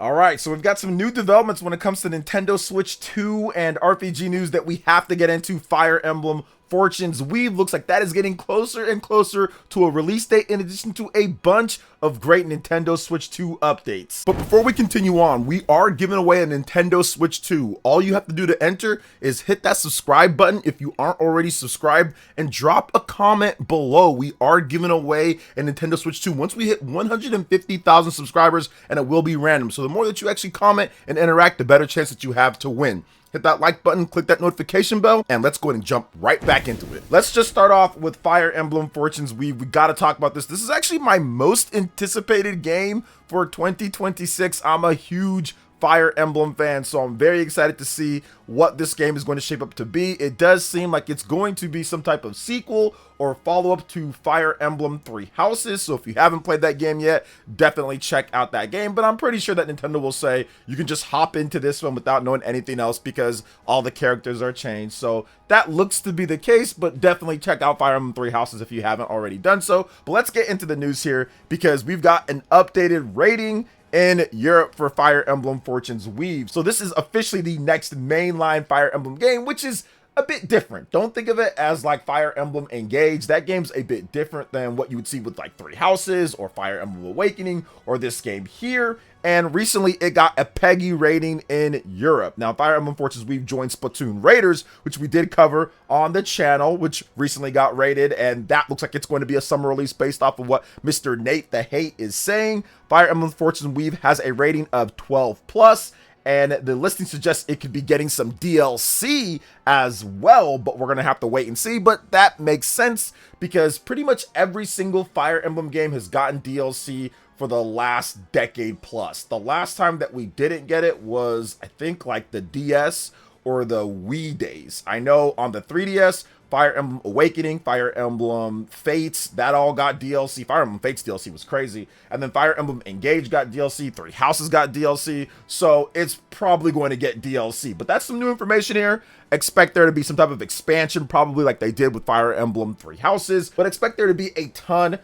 All right, so we've got some new developments when it comes to Nintendo Switch 2 and RPG news that we have to get into. Fire Emblem Fortune's Weave looks like that is getting closer and closer to a release date, in addition to a bunch of great Nintendo Switch 2 updates. But before we continue on, we are giving away a Nintendo Switch 2. All you have to do to enter is hit that subscribe button if you aren't already subscribed, and drop a comment below. We are giving away a Nintendo Switch 2 once we hit 150,000 subscribers, and it will be random. So the more that you actually comment and interact, the better chance that you have to win. Hit that like button, click that notification bell, and let's go ahead and jump right back into it. Let's just start off with Fire Emblem Fortune's Weave. We gotta talk about this. This is actually my most anticipated game for 2026. I'm a huge Fire Emblem fan, so I'm very excited to see what this game is going to shape up to be. It does seem like it's going to be some type of sequel or follow-up to Fire Emblem Three Houses, so if you haven't played that game yet, definitely check out that game. But I'm pretty sure that Nintendo will say you can just hop into this one without knowing anything else because all the characters are changed. So that looks to be the case, but definitely check out Fire Emblem Three Houses if you haven't already done so. But let's get into the news here, because we've got an updated rating in Europe for Fire Emblem Fortune's Weave. So this is officially the next mainline Fire Emblem game, which is a bit different. Don't think of it as like Fire Emblem Engage. That game's a bit different than what you would see with like Three Houses or Fire Emblem Awakening or this game here. And recently it got a PEGI rating in Europe. Now, Fire Emblem Fortune's We've joined Splatoon Raiders, which we did cover on the channel, which recently got rated, and that looks like it's going to be a summer release based off of what Mr. Nate the Hate is saying. Fire Emblem Fortune's Weave has a rating of 12+, and the listing suggests it could be getting some DLC as well, but we're gonna have to wait and see. But that makes sense, because pretty much every single Fire Emblem game has gotten DLC for the last decade plus. The last time that we didn't get it was, I think, like the DS or the Wii days. I know on the 3DS, Fire Emblem Awakening, Fire Emblem Fates, that all got DLC. Fire Emblem Fates DLC was crazy. And then Fire Emblem Engage got DLC, Three Houses got DLC. So it's probably going to get DLC. But that's some new information here. Expect there to be some type of expansion, probably like they did with Fire Emblem Three Houses. But expect there to be a ton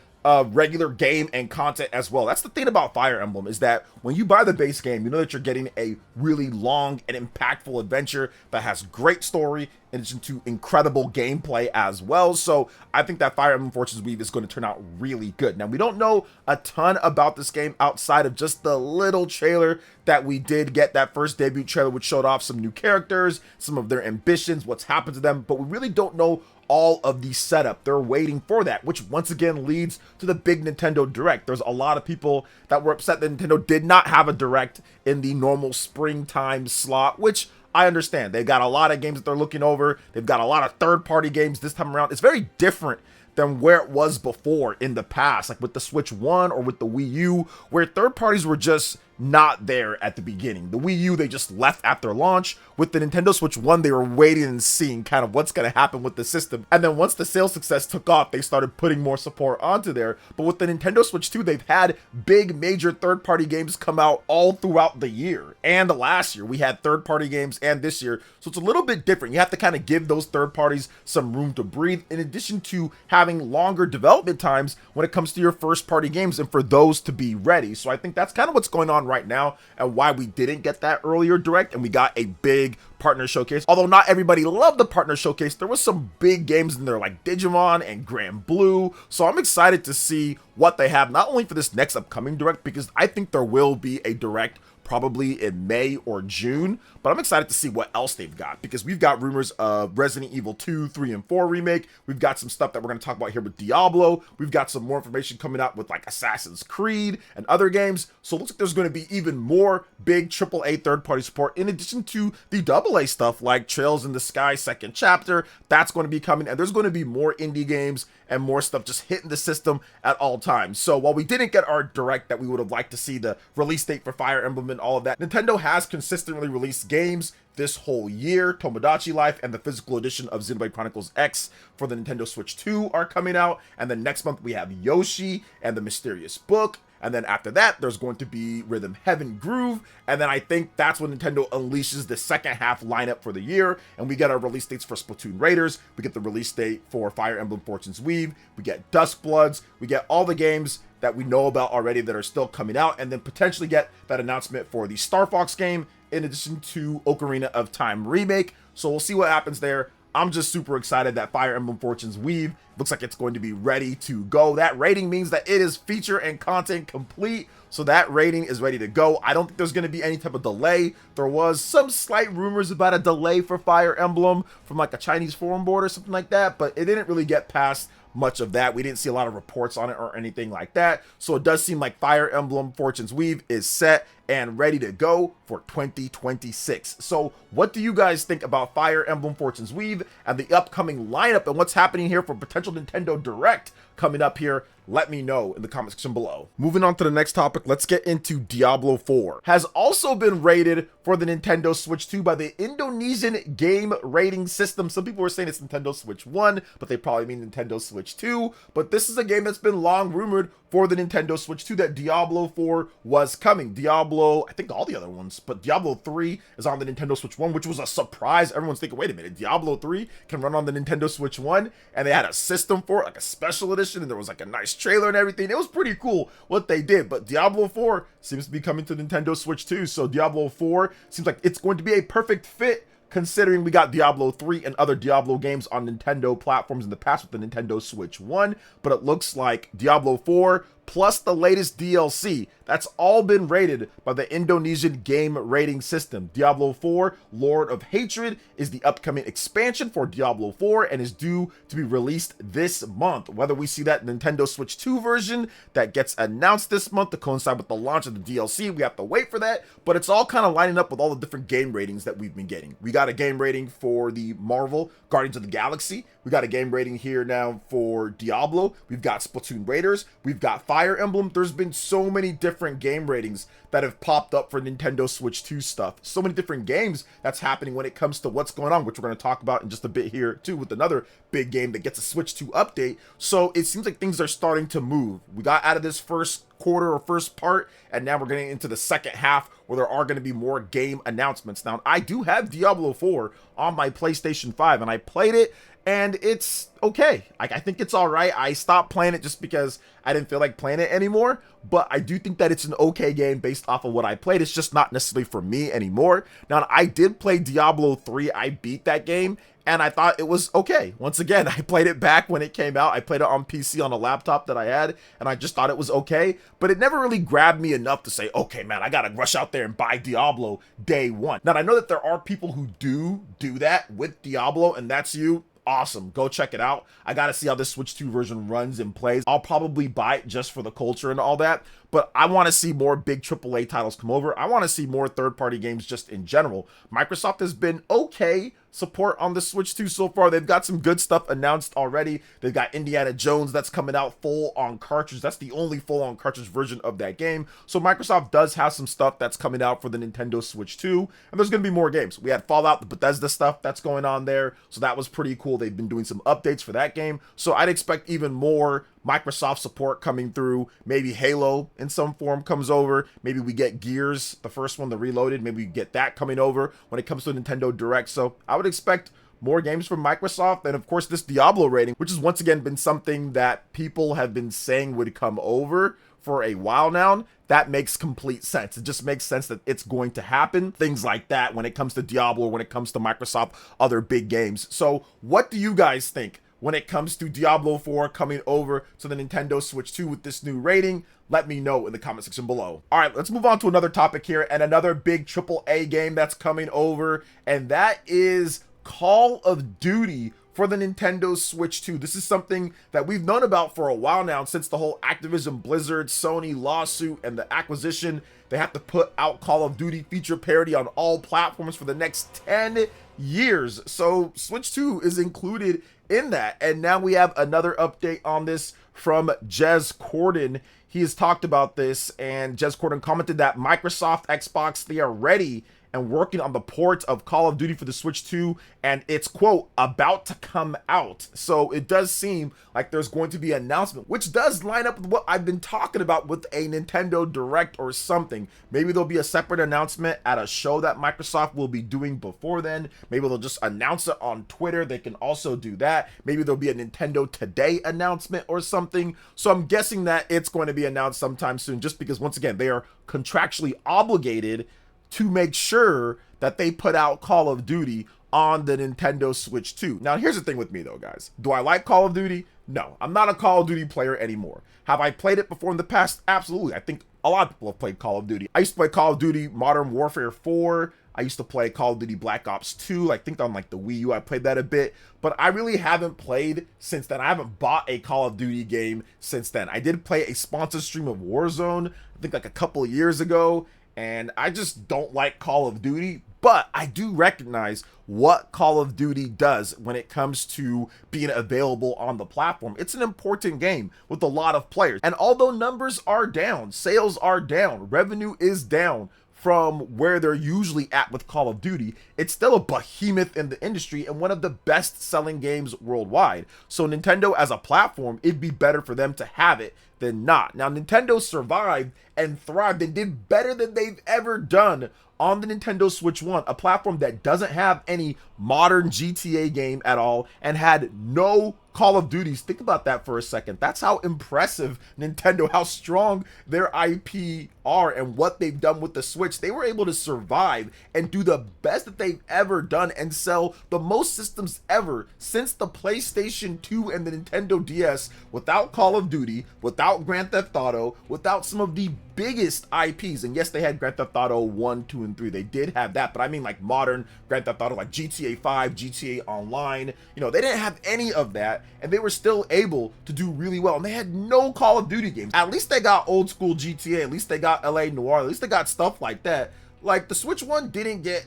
regular game and content as well. That's the thing about Fire Emblem, is that when you buy the base game, you know that you're getting a really long and impactful adventure that has great story in addition to incredible gameplay as well. So I think that Fire Emblem Fortune's Weave is going to turn out really good. Now, we don't know a ton about this game outside of just the little trailer that we did get, that first debut trailer, which showed off some new characters, some of their ambitions, what's happened to them, but we really don't know all of the setup. They're waiting for that, which once again leads to the big Nintendo Direct. There's a lot of people that were upset that Nintendo did not have a Direct in the normal springtime slot, which I understand. They've got a lot of games that they're looking over. They've got a lot of third-party games this time around. It's very different than where it was before in the past, like with the Switch 1 or with the Wii U, where third parties were just not there at the beginning. The Wii U, they just left after launch. With the Nintendo Switch 1, they were waiting and seeing kind of what's going to happen with the system. And then once the sales success took off, they started putting more support onto there. But with the Nintendo Switch 2, they've had big major third-party games come out all throughout the year. And last year, we had third-party games, and this year. So it's a little bit different. You have to kind of give those third parties some room to breathe, in addition to having longer development times when it comes to your first-party games and for those to be ready. So I think that's kind of what's going on right now, and why we didn't get that earlier Direct and we got a big partner showcase. Although not everybody loved the partner showcase, there was some big games in there like Digimon and Grand Blue. So I'm excited to see what they have, not only for this next upcoming Direct, because I think there will be a Direct probably in May or June, but I'm excited to see what else they've got, because we've got rumors of Resident Evil 2, 3, and 4 remake. We've got some stuff that we're going to talk about here with Diablo. We've got some more information coming out with like Assassin's Creed and other games. So it looks like there's going to be even more big AAA third-party support, in addition to the AA stuff like Trails in the Sky second chapter. That's going to be coming, and there's going to be more indie games and more stuff just hitting the system at all times. So while we didn't get our Direct that we would have liked to see, the release date for Fire Emblem and all of that, Nintendo has consistently released games this whole year. Tomodachi Life and the physical edition of Xenoblade Chronicles X for the Nintendo Switch 2 are coming out, and then next month we have Yoshi and the Mysterious Book. And then after that, there's going to be Rhythm Heaven Groove. And then I think that's when Nintendo unleashes the second half lineup for the year. And we get our release dates for Splatoon Raiders. We get the release date for Fire Emblem Fortune's Weave. We get Dusk Bloods. We get all the games that we know about already that are still coming out, and then potentially get that announcement for the Star Fox game in addition to Ocarina of Time remake. So we'll see what happens there. I'm just super excited that Fire Emblem Fortunes Weave looks like it's going to be ready to go. That rating means that it is feature and content complete. So that rating is ready to go. I don't think there's going to be any type of delay. There was some slight rumors about a delay for Fire Emblem from like a Chinese forum board or something like that, but it didn't really get past much of that. We didn't see a lot of reports on it or anything like that. So it does seem like Fire Emblem Fortunes Weave is set and ready to go for 2026. So what do you guys think about Fire Emblem Fortunes Weave and the upcoming lineup and what's happening here for potential Nintendo Direct coming up here? Let me know in the comment section below. Moving on to the next topic, let's get into Diablo 4. Has also been rated for the Nintendo Switch 2 by the Indonesian game rating system. Some people were saying it's Nintendo Switch 1, but they probably mean Nintendo Switch 2. But this is a game that's been long rumored for the Nintendo Switch 2 that Diablo 4 was coming. Diablo, I think all the other ones, but Diablo 3 is on the Nintendo Switch 1, which was a surprise. Everyone's thinking, wait a minute, Diablo 3 can run on the Nintendo Switch 1, and they had a system for it, like a special edition, and there was like a nice trailer and everything. It was pretty cool what they did, but Diablo 4 seems to be coming to Nintendo Switch 2, so Diablo 4 seems like it's going to be a perfect fit considering we got Diablo 3 and other Diablo games on Nintendo platforms in the past with the Nintendo Switch 1, but it looks like Diablo 4 plus the latest DLC, that's all been rated by the Indonesian game rating system. Diablo 4 Lord of Hatred is the upcoming expansion for Diablo 4 and is due to be released this month. Whether we see that Nintendo Switch 2 version that gets announced this month to coincide with the launch of the DLC, we have to wait for that, but it's all kind of lining up with all the different game ratings that we've been getting. We got a game rating for the Marvel Guardians of the Galaxy. We got a game rating here now for Diablo. We've got Splatoon Raiders. We've got Fire Emblem. There's been so many different game ratings that have popped up for Nintendo Switch 2 stuff. So many different games that's happening when it comes to what's going on, which we're going to talk about in just a bit here too with another big game that gets a Switch 2 update. So it seems like things are starting to move. We got out of this first quarter or first part, and now we're getting into the second half where there are going to be more game announcements. Now, I do have Diablo 4 on my PlayStation 5, and I played it, and it's okay. I think it's all right. I stopped playing it just because I didn't feel like playing it anymore, but I do think that it's an okay game based off of what I played. It's just not necessarily for me anymore. Now, I did play Diablo 3. I beat that game, and I thought it was okay. Once again, I played it back when it came out. I played it on PC on a laptop that I had, and I just thought it was okay, but it never really grabbed me enough to say, okay, man, I gotta rush out there and buy Diablo day one. Now, I know that there are people who do that with Diablo, and that's you. Awesome, go check it out. I gotta see how this Switch 2 version runs and plays. I'll probably buy it just for the culture and all that, but I want to see more big AAA titles come over. I want to see more third-party games just in general. Microsoft has been okay support on the Switch 2 so far. They've got some good stuff announced already. They've got Indiana Jones that's coming out full on cartridge. That's the only full on cartridge version of that game. So Microsoft does have some stuff that's coming out for the Nintendo Switch 2, and there's going to be more games. We had Fallout, the Bethesda stuff that's going on there, so that was pretty cool. They've been doing some updates for that game, so I'd expect even more Microsoft support coming through. Maybe Halo in some form comes over. Maybe we get Gears, the first one, the Reloaded. Maybe we get that coming over when it comes to Nintendo Direct. So I would expect more games from Microsoft, and of course this Diablo rating, which has once again been something that people have been saying would come over for a while now. That makes complete sense. It just makes sense that it's going to happen. Things like that when it comes to Diablo, when it comes to Microsoft, other big games. So what do you guys think when it comes to Diablo 4 coming over to the Nintendo Switch 2 with this new rating? Let me know in the comment section below. All right, let's move on to another topic here and another big AAA game that's coming over, and that is Call of Duty for the Nintendo Switch 2. This is something that we've known about for a while now, since the whole Activision Blizzard Sony lawsuit and the acquisition. They have to put out Call of Duty feature parity on all platforms for the next 10 years. So Switch 2 is included in that. And now we have another update on this from Cordin. He has talked about this, and Cordin commented that Microsoft, Xbox, they are ready and working on the port of Call of Duty for the Switch 2, and it's, quote, about to come out. So it does seem like there's going to be an announcement, which does line up with what I've been talking about with a Nintendo Direct or something. Maybe there'll be a separate announcement at a show that Microsoft will be doing before then. Maybe they'll just announce it on Twitter. They can also do that. Maybe there'll be a Nintendo Today announcement or something. So I'm guessing that it's going to be announced sometime soon, just because, once again, they are contractually obligated to make sure that they put out Call of Duty on the Nintendo Switch 2. Now, here's the thing with me, though, guys. Do I like Call of Duty? No, I'm not a Call of Duty player anymore. Have I played it before in the past? Absolutely. I think a lot of people have played Call of Duty. I used to play Call of Duty Modern Warfare 4. I used to play Call of Duty Black Ops 2. I think on like the Wii U, I played that a bit. But I really haven't played since then. I haven't bought a Call of Duty game since then. I did play a sponsored stream of Warzone, I think like a couple of years ago. And I just don't like Call of Duty, but I do recognize what Call of Duty does when it comes to being available on the platform. It's an important game with a lot of players. And although numbers are down, sales are down, revenue is down from where they're usually at with Call of Duty, it's still a behemoth in the industry and one of the best selling games worldwide. So Nintendo as a platform, it'd be better for them to have it than not. Now, Nintendo survived and thrived and did better than they've ever done on the Nintendo Switch 1, a platform that doesn't have any modern GTA game at all and had no Call of Duties. Think about that for a second. That's how impressive Nintendo, how strong their IP are and what they've done with the Switch. They were able to survive and do the best that they've ever done and sell the most systems ever since the PlayStation 2 and the Nintendo DS without Call of Duty, without Grand Theft Auto, without some of the biggest IPs. And yes, they had Grand Theft Auto 1, 2, and 3. They did have that, but I mean like modern Grand Theft Auto, like GTA 5, GTA Online. You know, they didn't have any of that, and they were still able to do really well. And they had no Call of Duty games. At least they got old school GTA. At least they got LA Noire. At least they got stuff like that. Like the Switch 1 didn't get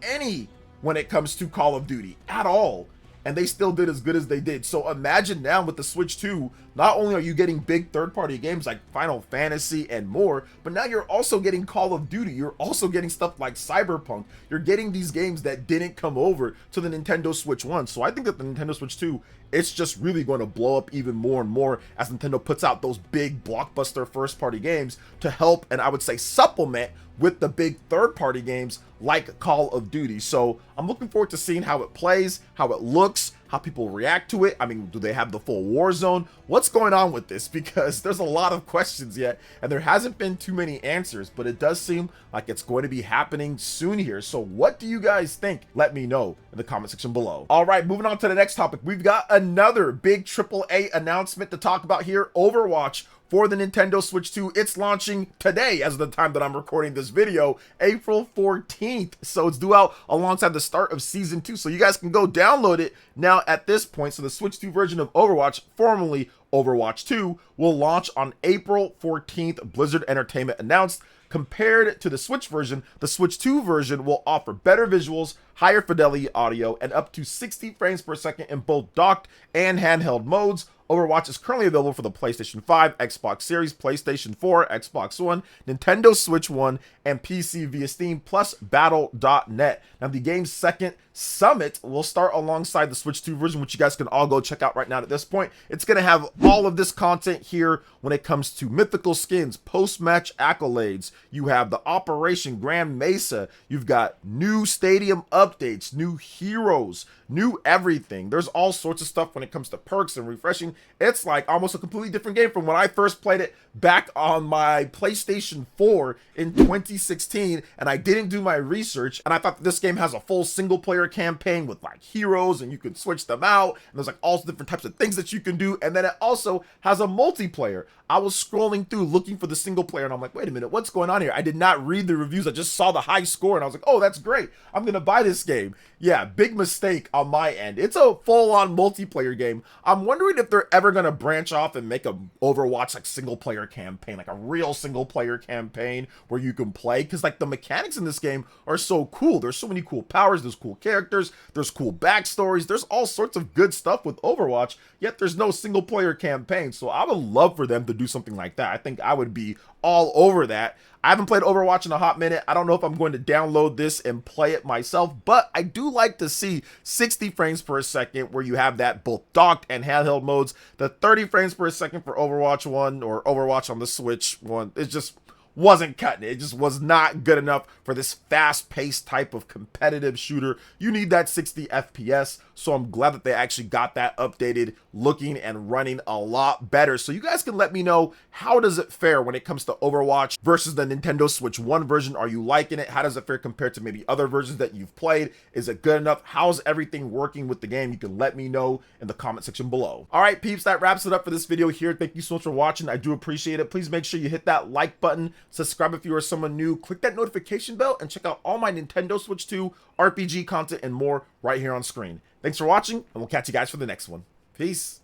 any when it comes to Call of Duty at all. And they still did as good as they did. So imagine now with the Switch 2, not only are you getting big third-party games like Final Fantasy and more, but now you're also getting Call of Duty. You're also getting stuff like Cyberpunk. You're getting these games that didn't come over to the Nintendo Switch 1. So I think that the Nintendo Switch 2, it's just really going to blow up even more and more as Nintendo puts out those big blockbuster first-party games to help, and I would say supplement, with the big third-party games like Call of Duty. So I'm looking forward to seeing how it plays, how it looks, how people react to it. I mean, do they have the full Warzone? What's going on with this? Because there's a lot of questions yet, and there hasn't been too many answers, but it does seem like it's going to be happening soon here. So what do you guys think? Let me know in the comment section below. All right, moving on to the next topic. We've got another big AAA announcement to talk about here. Overwatch for the Nintendo Switch 2. It's launching today as of the time that I'm recording this video, April 14th. So it's due out alongside the start of Season 2. So you guys can go download it now at this point. So the Switch 2 version of Overwatch, formerly Overwatch 2, will launch on April 14th, Blizzard Entertainment announced. Compared to the Switch version, the Switch 2 version will offer better visuals, higher fidelity audio, and up to 60 frames per second in both docked and handheld modes. Overwatch is currently available for the PlayStation 5, Xbox Series, PlayStation 4, Xbox One, Nintendo Switch 1, and PC via Steam, plus Battle.net. Now, the game's second summit will start alongside the Switch 2 version, which you guys can all go check out right now at this point. It's going to have all of this content here when it comes to mythical skins, post-match accolades. You have the Operation Grand Mesa. You've got new stadium updates, new heroes, new everything. There's all sorts of stuff when it comes to perks and refreshing. It's like almost a completely different game from when I first played it back on my PlayStation 4 in 2016, and I didn't do my research, and I thought that this game has a full single player campaign with like heroes, and you can switch them out, and there's like all different types of things that you can do, and then it also has a multiplayer. I was scrolling through looking for the single player, and I'm like, wait a minute, what's going on here? I did not read the reviews. I just saw the high score, and I was like, oh, that's great. I'm gonna buy this game. Yeah, big mistake on my end. It's a full-on multiplayer game. I'm wondering if they're ever gonna branch off and make a Overwatch like single player campaign, like a real single player campaign where you can play, because like the mechanics in this game are so cool. There's so many cool powers, there's cool characters. characters, there's cool backstories, there's all sorts of good stuff with Overwatch, yet there's no single player campaign. So I would love for them to do something like that. I think I would be all over that. I haven't played Overwatch in a hot minute. I don't know if I'm going to download this and play it myself, but I do like to see 60 frames per second where you have that both docked and handheld modes. The 30 frames per second for Overwatch 1 or Overwatch on the Switch 1, it just wasn't cutting it. It just was not good enough for this fast-paced type of competitive shooter. You need that 60 FPS, so I'm glad that they actually got that updated, looking and running a lot better. So you guys can let me know, how does it fare when it comes to Overwatch versus the Nintendo Switch 1 version? Are you liking it? How does it fare compared to maybe other versions that you've played? Is it good enough? How's everything working with the game? You can let me know in the comment section below. All right, peeps, that wraps it up for this video here. Thank you so much for watching. I do appreciate it. Please make sure you hit that like button, subscribe if you are someone new, click that notification bell, and check out all my Nintendo Switch 2 RPG content and more right here on screen. Thanks for watching, and we'll catch you guys for the next one. Peace.